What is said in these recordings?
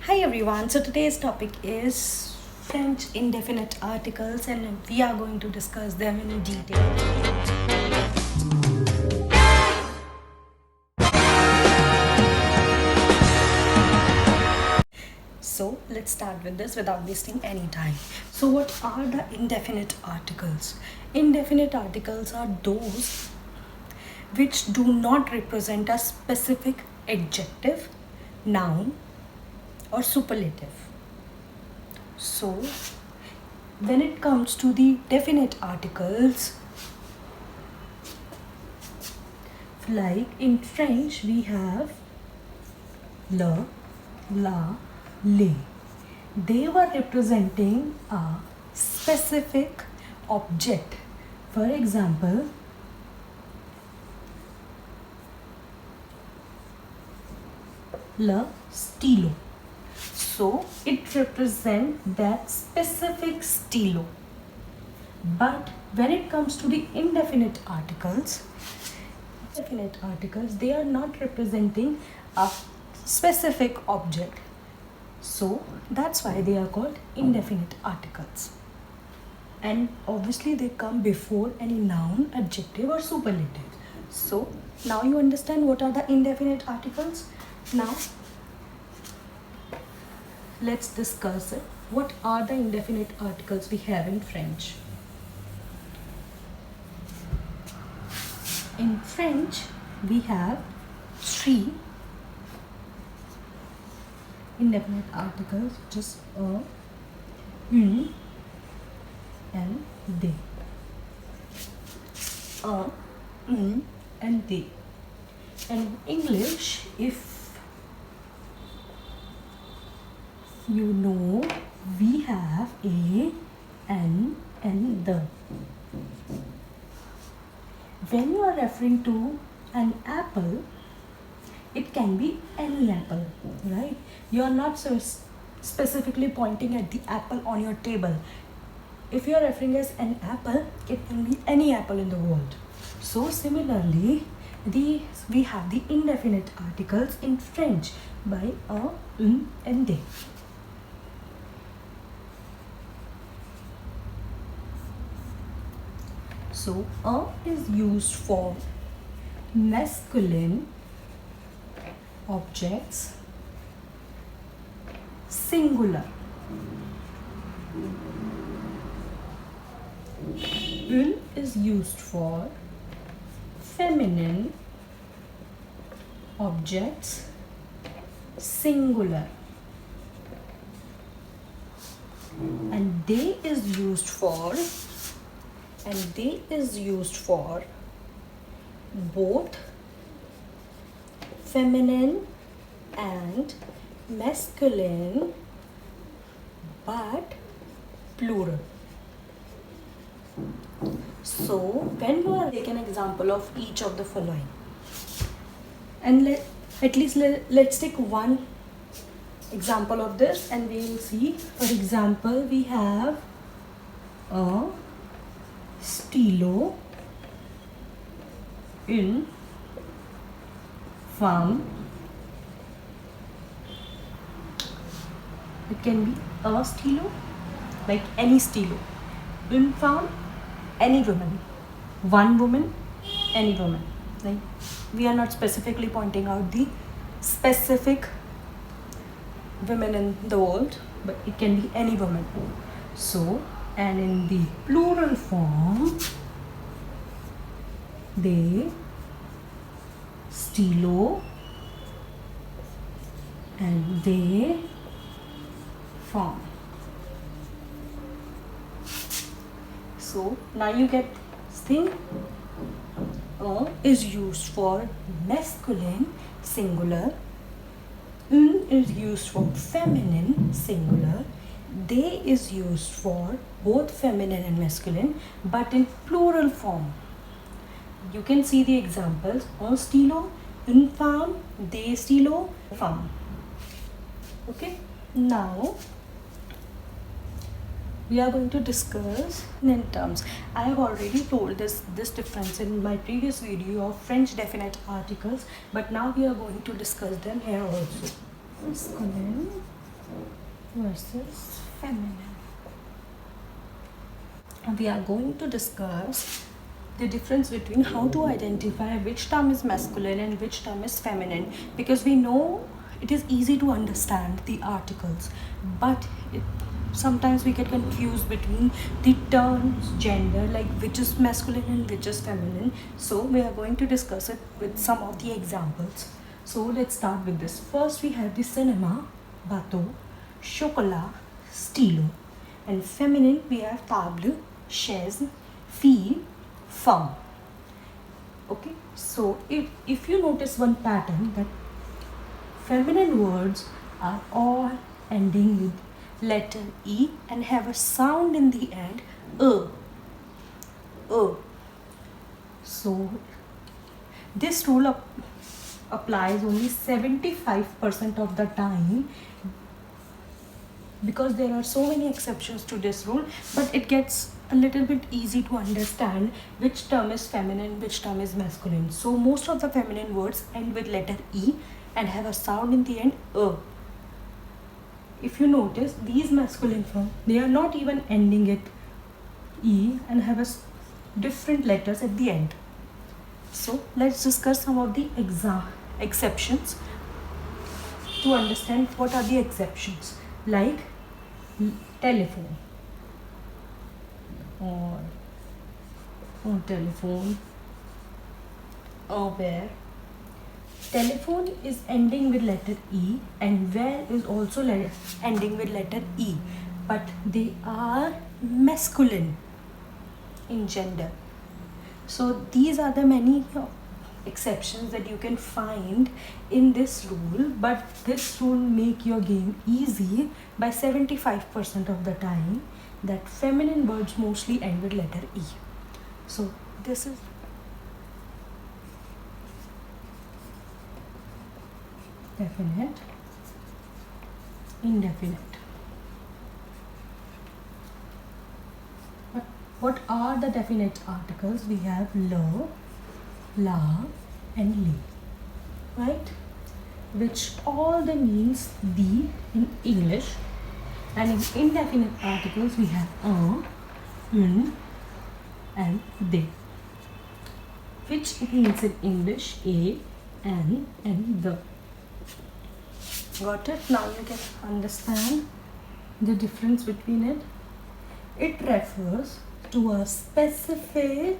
Hi everyone, so today's topic is French indefinite articles and we are going to discuss them in detail. So let's start with this without wasting any time. So what are the indefinite articles? Indefinite articles are those which do not represent a specific adjective, noun or superlative. So when it comes to the definite articles, like in French we have le, la, les. They were representing a specific object. For example, le stylo. So it represents that specific stylo. But when it comes to the indefinite articles, they are not representing a specific object. So that's why they are called indefinite articles. And obviously they come before any noun, adjective or superlative. So now you understand what are the indefinite articles. Now let's discuss it. What are the indefinite articles we have in French? In French, we have three indefinite articles, just a, une, and des. A, une, and des. And in English, if you know, we have a, an, and the. When you are referring to an apple, it can be any apple, right? You are not so specifically pointing at the apple on your table. If you are referring as an apple, it can be any apple in the world. So similarly, we have the indefinite articles in French by a, une, and des. So a is used for masculine objects, singular. Une is used for feminine objects, singular. And des is used for both feminine and masculine, but plural. So when you are take an example of each of the following, and let's take one example of this and we will see. For example, we have a stylo, une femme. It can be a stylo, like any stylo. Une femme, any woman. One woman, any woman. Like we are not specifically pointing out the specific women in the world, but it can be any woman. So, and in the plural form, they, stylo, and they form. So now you get this thing. A is used for masculine, singular. Une is used for feminine, singular. They is used for both feminine and masculine, but in plural form. You can see the examples. Un stylo, une femme, des stylos, femme. Okay, now we are going to discuss in terms. I have already told this difference in my previous video of French definite articles, but now we are going to discuss them here also. Masculine versus feminine. And we are going to discuss the difference between how to identify which term is masculine and which term is feminine, because we know it is easy to understand the articles, but sometimes we get confused between the terms gender, like which is masculine and which is feminine. So we are going to discuss it with some of the examples. So let's start with this. First we have the cinema, bateau, chocolat, stylo, and feminine we have table, chaise, fille, femme. Okay, so if you notice one pattern, that feminine words are all ending with letter E and have a sound in the end, So this rule applies only 75% of the time, because there are so many exceptions to this rule, but it gets a little bit easy to understand which term is feminine, which term is masculine. So most of the feminine words end with letter E and have a sound in the end, If you notice, these masculine form, they are not even ending it E and have different letters at the end. So let's discuss some of the exceptions to understand what are the exceptions, like telephone or telephone, where telephone is ending with letter E and where is also ending with letter E, but they are masculine in gender. So these are the many exceptions that you can find in this rule, but this rule make your game easy by 75% of the time, that feminine words mostly end with letter E. So this is definite, indefinite. What are the definite articles? We have le, la, and li, right? Which all the means the in English, and in indefinite articles we have un, and they, which means in English a, an, and the. Got it? Now you can understand the difference between it. It refers to a specific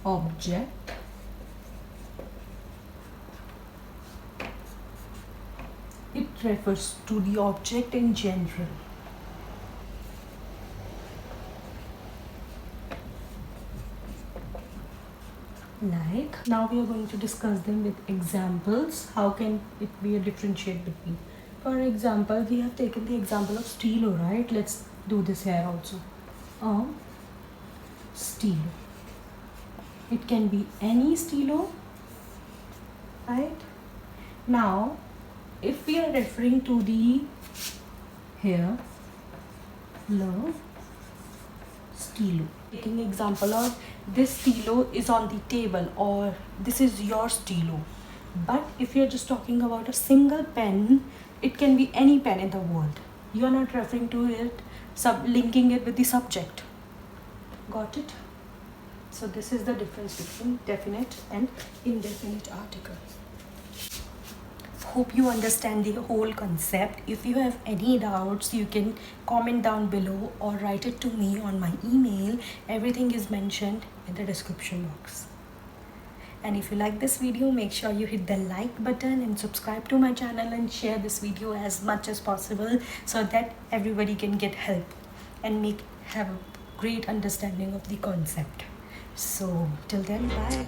object it refers to the object in general. Like, now we are going to discuss them with examples. How can it be a differentiate between? For example, we have taken the example of stylo, right? Let's do this here also. Stylo. It can be any stylo, right? Now, if we are referring to the here, le, stylo. Taking example of this stylo is on the table, or this is your stylo. But if you're just talking about a single pen, it can be any pen in the world. You're not referring to it, linking it with the subject. Got it? So this is the difference between definite and indefinite article. Hope you understand the whole concept. If you have any doubts, you can comment down below or write it to me on my email. Everything is mentioned in the description box. And if you like this video, make sure you hit the like button and subscribe to my channel and share this video as much as possible, so that everybody can get help and have a great understanding of the concept. So till then, bye.